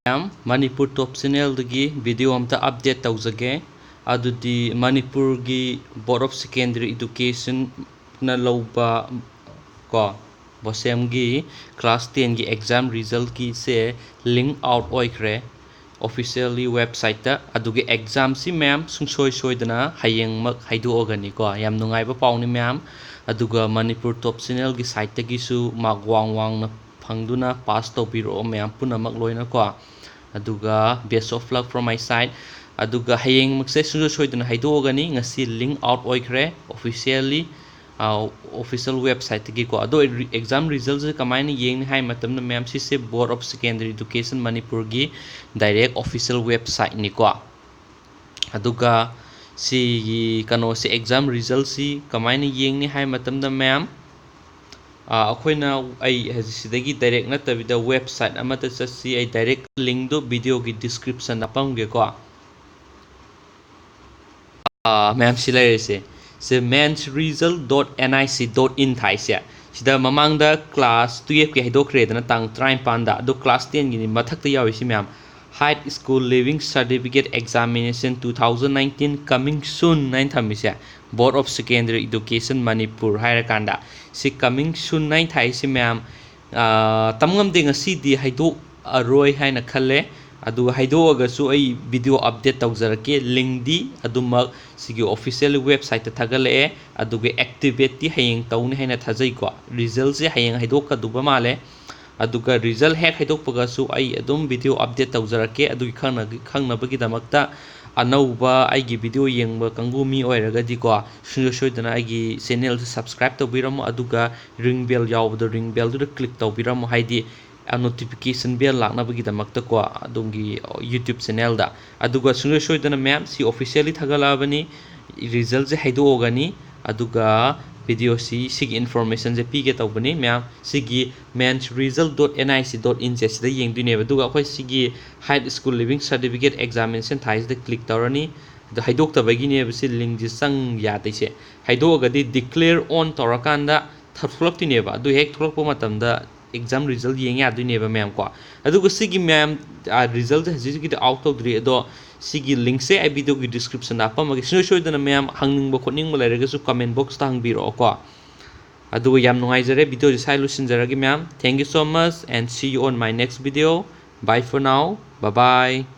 Manipur top channel dagi video amta update tawjage adudi Manipur gi Board of Secondary Education na lawba ko Bosem gi class 10 gi exam result ki se link out oikre officially website ta adugi exam si ma'am sungsoi soidana hayeng mak haidu ogani ko yam nungai ba pawni ma'am aduga Manipur top channel gi site ta gi su mak wang wang na phangduna pass tawbiro ma'am punamak loina ko aduga best of luck from my side aduga hayeng makse sungsoi soidana haidu ogani ngasi link out oikre officially official website gi ko ado exam results kamaina yeng hai matamna ma'am si se Board of Secondary Education Manipur gi direct official website ni ko aduga si kano si exam result si kamaina yeng ni hai matamda ma'am akhoi ai hasidagi direct na tabida website amata chasi ai direct link do video gi description apamge ko ma'am silaise se mensresult.nic.in thaise sida mamangda class 12 ki haidokre dana tang 35 da do class 10 gi mathakta yawi si ma'am high school living certificate examination 2019 coming soon 9 thamise Board of Secondary Education Manipur hairakanda si coming soon 9 thaise ma'am tamngam de ngasi di haidok aroi haina khalle adu haidoga su ai video update tawjarake link di adumak sigi official website ta thagale aduga activate ti hayeng tawni haina thajai ko result se hayeng haidoka duba male aduga result hek haidokpaga su ai adum video update tawjarake adu khangna bagi damakta anauba aigi video yengba kangu mi oiraga di ko soidana aigi channel subscribe tawbiramo aduga ring bell yawbada ring bell du click tawbiramo haidi notification bell lakna bagi damakta ko adungi YouTube channel da aduga soidana ma'am si officially thagalabani result je haido ogani aduga video si sigi information je pige tawbani ma'am sigi mensresult.nic.in je sida yengdune aduga khoi sigi high school living certificate examination thais de click tawrani da haidok tabagi ne bisi link je sang ya taise haido agadi declare on tawrakanda tharflok tine ba adu hek throk pa matamda exam result yeng ya dune ba ma'am ko aduga sigi ma'am result hajigi de out of the do sigi link se ai video gi description apa magi soidana ma'am hangning ba khotning ba leraga su comment box ta hangbiro ko aduga yam nungai jare video ji sai lusin jaragi ma'am thank you so much and see you on my next video bye for now bye bye